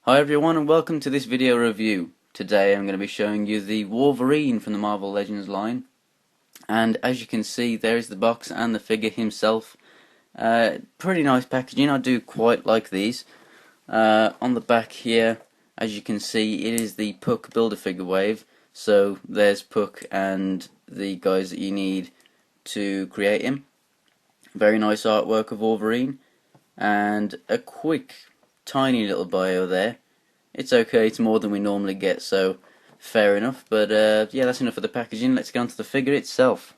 Hi everyone and welcome to this video review. Today I'm going to be showing you the Wolverine from the Marvel Legends line, and as you can see there is the box and the figure himself. Pretty nice packaging, I do quite like these. On the back here, as you can see, it is the Puck Build-A-Figure wave, so there's Puck and the guys that you need to create him. Very nice artwork of Wolverine and a quick tiny little bio there. It's okay, it's more than we normally get, so fair enough, but yeah, that's enough of the packaging. Let's get on to the figure itself.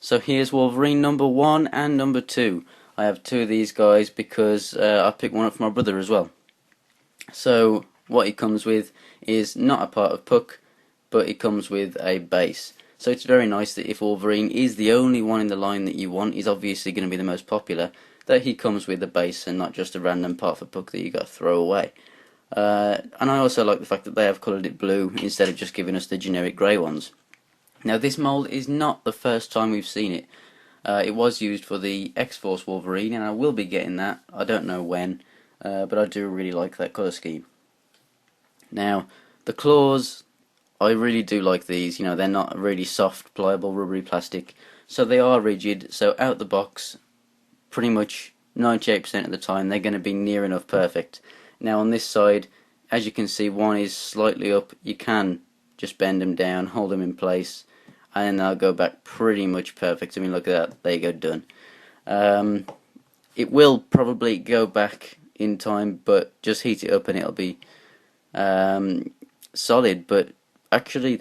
So here's Wolverine number 1 and number 2. I have two of these guys because I picked one up for my brother as well. So what he comes with is not a part of Puck, but it comes with a base. So it's very nice that if Wolverine is the only one in the line that you want, he's obviously going to be the most popular, that he comes with a base and not just a random part for Puck that you got to throw away. And I also like the fact that they have coloured it blue instead of just giving us the generic grey ones. Now this mould is not the first time we've seen it. It was used for the X-Force Wolverine, and I will be getting that. I don't know when, but I do really like that colour scheme. Now the claws, I really do like these. You know, they're not really soft, pliable, rubbery plastic, so they are rigid. So out the box, pretty much 98% of the time they're going to be near enough perfect. Now on this side, as you can see, one is slightly up. You can just bend them down, hold them in place, and then they'll go back pretty much perfect. I mean, look at that, there you go, done. It will probably go back in time, but just heat it up and it'll be solid. But actually,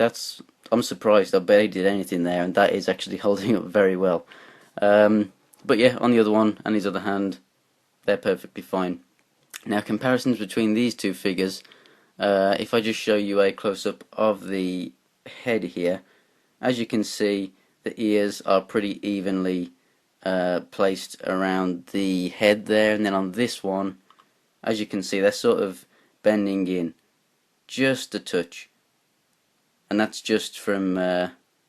I'm surprised. I barely did anything there, and that is actually holding up very well. But yeah, on the other one and his other hand, they're perfectly fine. Now comparisons between these two figures, if I just show you a close-up of the head here, as you can see the ears are pretty evenly placed around the head there, and then on this one, as you can see, they're sort of bending in just a touch, and that's just from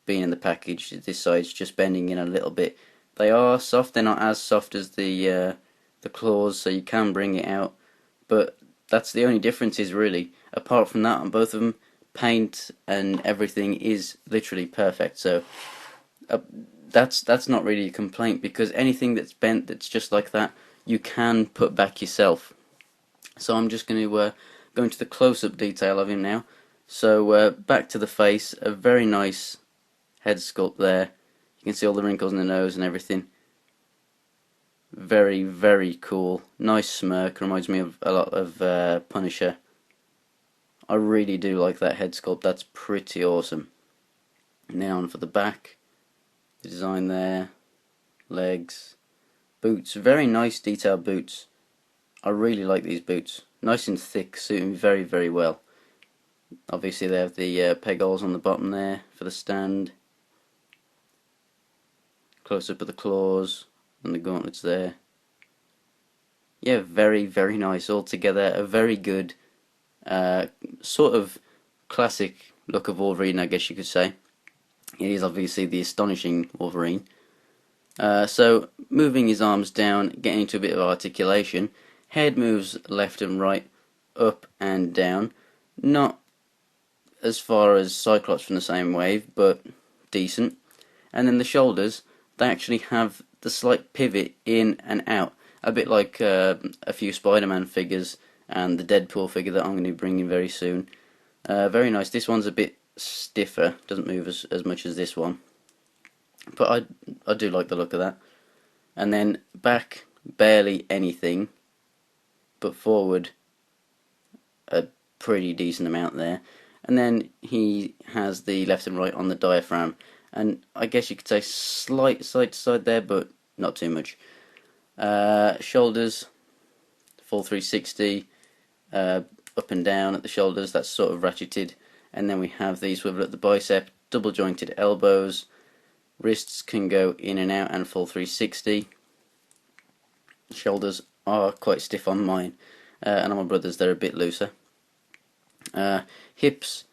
being in the package. This side's just bending in a little bit. They are soft, they're not as soft as the claws, so you can bring it out, but that's the only differences really. Apart from that, on both of them, paint and everything is literally perfect. So that's not really a complaint, because anything that's bent that's just like that, you can put back yourself. So I'm just going to go into the close-up detail of him now. So back to the face, a very nice head sculpt there. You can see all the wrinkles in the nose and everything. Very, very cool. Nice smirk. Reminds me of a lot of Punisher. I really do like that head sculpt. That's pretty awesome. Now on for the back. The design there. Legs. Boots. Very nice detailed boots. I really like these boots. Nice and thick. Suit me very, very well. Obviously they have the peg holes on the bottom there for the stand. Close up of the claws and the gauntlets there. Yeah, very, very nice altogether. A very good sort of classic look of Wolverine, I guess you could say. It is obviously the astonishing Wolverine. So moving his arms down, getting into a bit of articulation. Head moves left and right, up and down. Not as far as Cyclops from the same wave, but decent. And then the shoulders, they actually have the slight pivot in and out, a bit like a few Spider-Man figures and the Deadpool figure that I'm going to be bringing very soon. Very nice. This one's a bit stiffer, doesn't move as much as this one, but I do like the look of that. And then back, barely anything, but forward a pretty decent amount there. And then he has the left and right on the diaphragm, and I guess you could say slight side to side there, but not too much. Shoulders, full 360, up and down at the shoulders, that's sort of ratcheted. And then we have the swivel at the bicep, double jointed elbows. Wrists can go in and out and full 360. Shoulders are quite stiff on mine, and on my brother's they're a bit looser. Hips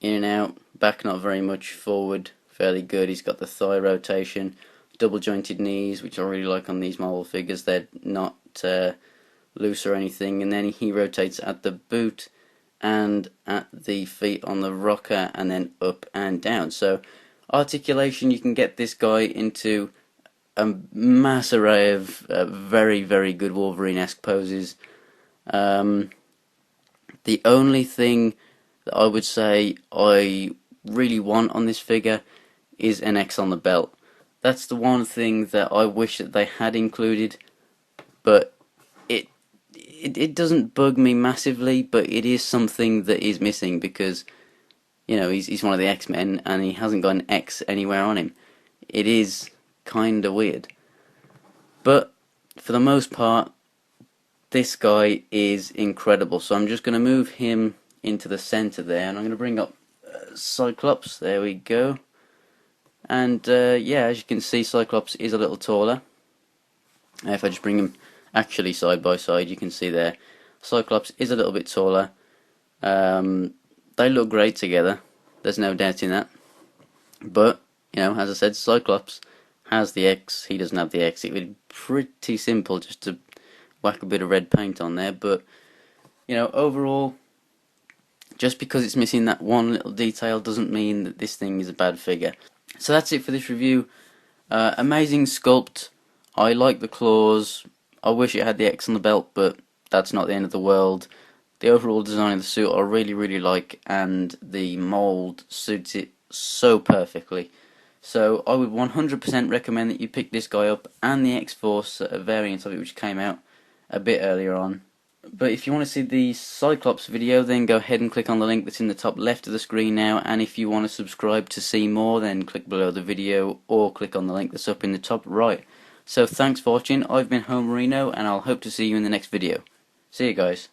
in and out, back not very much, forward fairly good. He's got the thigh rotation, double jointed knees, which I really like on these Marvel figures. They're not loose or anything, and then he rotates at the boot and at the feet on the rocker, and then up and down. So articulation, you can get this guy into a mass array of very, very good Wolverine-esque poses. The only thing that I would say I really want on this figure is an X on the belt. That's the one thing that I wish that they had included, but it doesn't bug me massively, but it is something that is missing, because he's one of the X-Men and he hasn't got an X anywhere on him. It is kinda weird, but for the most part this guy is incredible. So I'm just going to move him into the center there, and I'm going to bring up Cyclops. There we go. And yeah, as you can see, Cyclops is a little taller. If I just bring him actually side by side, you can see there Cyclops is a little bit taller. They look great together, there's no doubt in that. But as I said, Cyclops has the X, he doesn't have the X. It would be pretty simple just to whack a bit of red paint on there, but overall, just because it's missing that one little detail doesn't mean that this thing is a bad figure. So that's it for this review. Amazing sculpt. I like the claws. I wish it had the X on the belt, but that's not the end of the world. The overall design of the suit I really, really like, and the mould suits it so perfectly. So I would 100% recommend that you pick this guy up, and the X-Force variant of it, which came out a bit earlier on. But if you want to see the Cyclops video, then go ahead and click on the link that's in the top left of the screen now, and if you want to subscribe to see more, then click below the video or click on the link that's up in the top right. So thanks for watching. I've been Homerino, and I'll hope to see you in the next video. See you guys.